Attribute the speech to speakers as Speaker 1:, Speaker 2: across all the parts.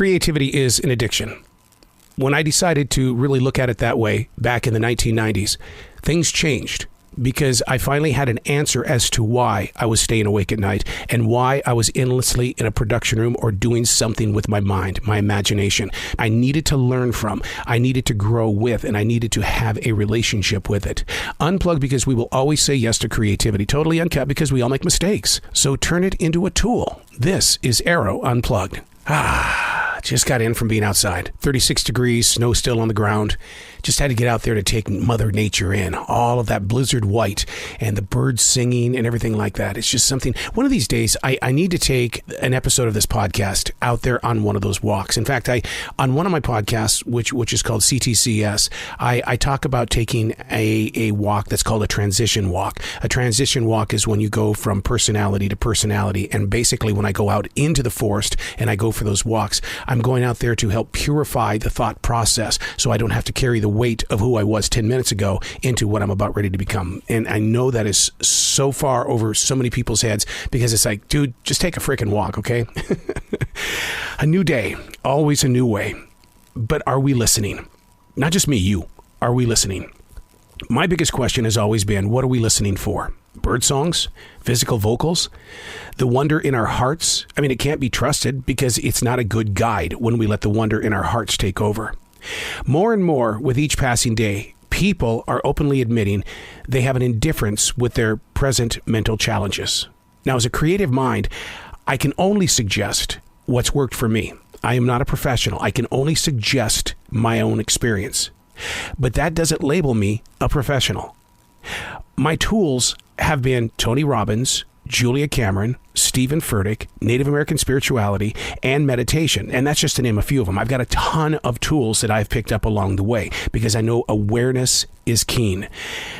Speaker 1: Creativity is an addiction. When I decided to really look at it that way back in the 1990s, things changed because I finally had an answer as to why I was staying awake at night and why I was endlessly in a production room or doing something with my mind, my imagination. I needed to learn from, I needed to grow with, and I needed to have a relationship with it. Unplugged because we will always say yes to creativity. Totally Uncut because we all make mistakes. So turn it into a tool. This is Arroe Unplugged. Just got in from being outside. 36 degrees, snow still on the ground. Just had to get out there to take Mother Nature in. All of that blizzard white and the birds singing and everything like that. It's just something. One of these days, I need to take an episode of this podcast out there on one of those walks. In fact, on one of my podcasts, which is called CTCS, I talk about taking a walk that's called a transition walk. A transition walk is when you go from personality to personality. And basically, when I go out into the forest and I go for those walks, I'm going out there to help purify the thought process so I don't have to carry the weight of who I was 10 minutes ago into what I'm about ready to become. And I know that is so far over so many people's heads because it's like, dude, just take a freaking walk, okay? A new day, always a new way. But are we listening? Not just me, you. Are we listening? My biggest question has always been, what are we listening for? Bird songs? Physical vocals? The wonder in our hearts? I mean, it can't be trusted because it's not a good guide when we let the wonder in our hearts take over. More and more with each passing day, people are openly admitting they have an indifference with their present mental challenges. Now, as a creative mind, I can only suggest what's worked for me. I am not a professional. I can only suggest my own experience. But that doesn't label me a professional. My tools have been Tony Robbins, Julia Cameron, Stephen Furtick, Native American spirituality, and meditation. And that's just to name a few of them. I've got a ton of tools that I've picked up along the way because I know awareness is keen.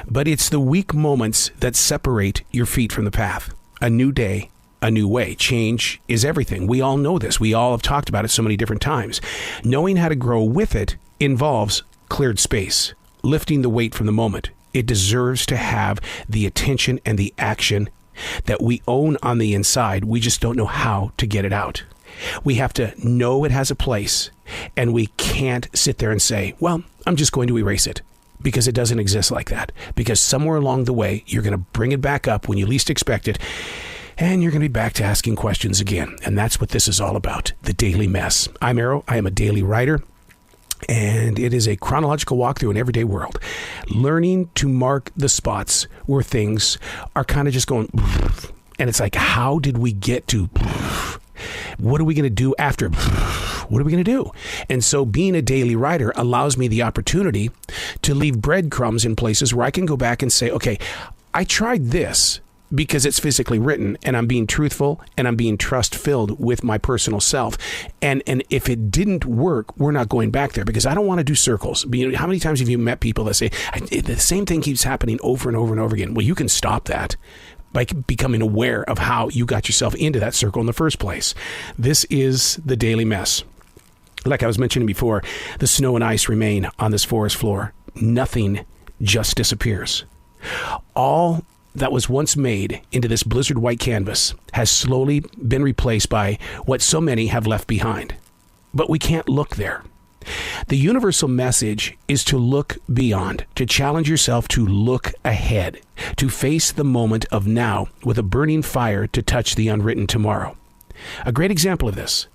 Speaker 1: But it's the weak moments that separate your feet from the path. A new day, a new way. Change is everything. We all know this. We all have talked about it so many different times. Knowing how to grow with it involves cleared space, lifting the weight from the moment. It deserves to have the attention and the action that we own on the inside. We just don't know how to get it out. We have to know it has a place, and we can't sit there and say, well, I'm just going to erase it, because it doesn't exist like that. Because somewhere along the way, you're going to bring it back up when you least expect it, and you're going to be back to asking questions again. And that's what this is all about, the daily mess. I'm Arroe. I am a daily writer. And it is a chronological walk through an everyday world, learning to mark the spots where things are kind of just going, and it's like, how did we get to, what are we going to do after, what are we going to do? And so being a daily writer allows me the opportunity to leave breadcrumbs in places where I can go back and say, okay, I tried this because it's physically written, and I'm being truthful, and I'm being trust-filled with my personal self. And if it didn't work, we're not going back there, because I don't want to do circles. How many times have you met people that say, the same thing keeps happening over and over and over again? Well, you can stop that by becoming aware of how you got yourself into that circle in the first place. This is the daily mess. Like I was mentioning before, the snow and ice remain on this forest floor. Nothing just disappears. All that was once made into this blizzard white canvas has slowly been replaced by what so many have left behind. But we can't look there. The universal message is to look beyond, to challenge yourself to look ahead, to face the moment of now with a burning fire to touch the unwritten tomorrow. A great example of this.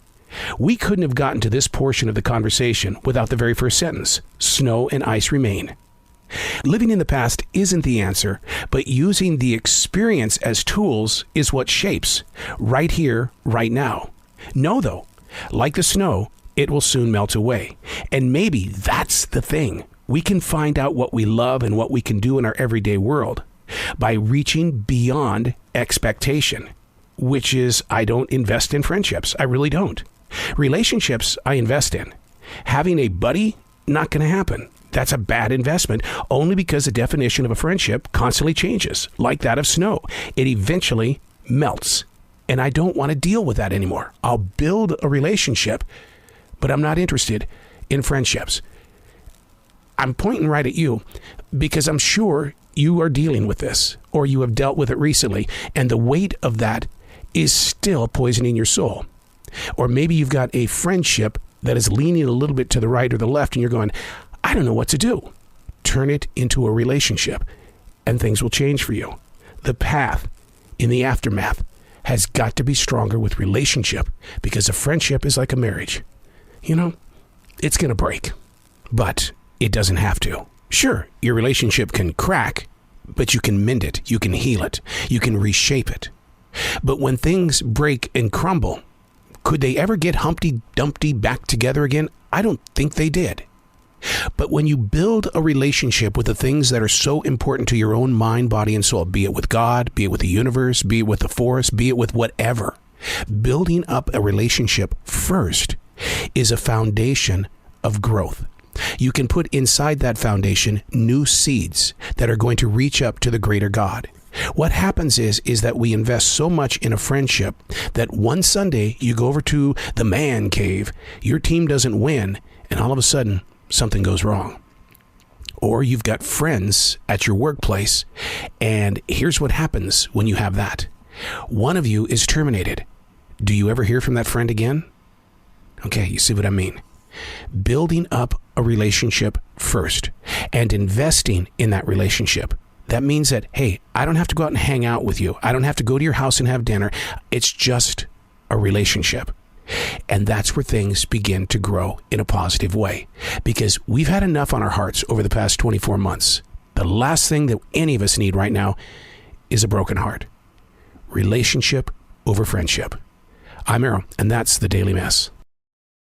Speaker 1: We couldn't have gotten to this portion of the conversation without the very first sentence, snow and ice remain. Living in the past isn't the answer, but using the experience as tools is what shapes, right here, right now. Know, though, like the snow, it will soon melt away. And maybe that's the thing. We can find out what we love and what we can do in our everyday world by reaching beyond expectation, which is, I don't invest in friendships. I really don't. Relationships, I invest in. Having a buddy, not going to happen. That's a bad investment, only because the definition of a friendship constantly changes, like that of snow. It eventually melts, and I don't want to deal with that anymore. I'll build a relationship, but I'm not interested in friendships. I'm pointing right at you because I'm sure you are dealing with this, or you have dealt with it recently, and the weight of that is still poisoning your soul. Or maybe you've got a friendship that is leaning a little bit to the right or the left, and you're going, I don't know what to do. Turn it into a relationship, and things will change for you. The path in the aftermath has got to be stronger with relationship, because a friendship is like a marriage. You know, it's going to break, but it doesn't have to. Sure, your relationship can crack, but you can mend it. You can heal it. You can reshape it. But when things break and crumble, could they ever get Humpty Dumpty back together again? I don't think they did. But when you build a relationship with the things that are so important to your own mind, body, and soul, be it with God, be it with the universe, be it with the forest, be it with whatever, building up a relationship first is a foundation of growth. You can put inside that foundation new seeds that are going to reach up to the greater God. What happens is that we invest so much in a friendship that one Sunday you go over to the man cave, your team doesn't win, and all of a sudden something goes wrong. Or you've got friends at your workplace, and here's what happens when you have that. One of you is terminated. Do you ever hear from that friend again? Okay, you see what I mean? Building up a relationship first and investing in that relationship. That means that, hey, I don't have to go out and hang out with you. I don't have to go to your house and have dinner. It's just a relationship. And that's where things begin to grow in a positive way, because we've had enough on our hearts over the past 24 months. The last thing that any of us need right now is a broken heart. Relationship over friendship. I'm Arroe, and that's the Daily Mess.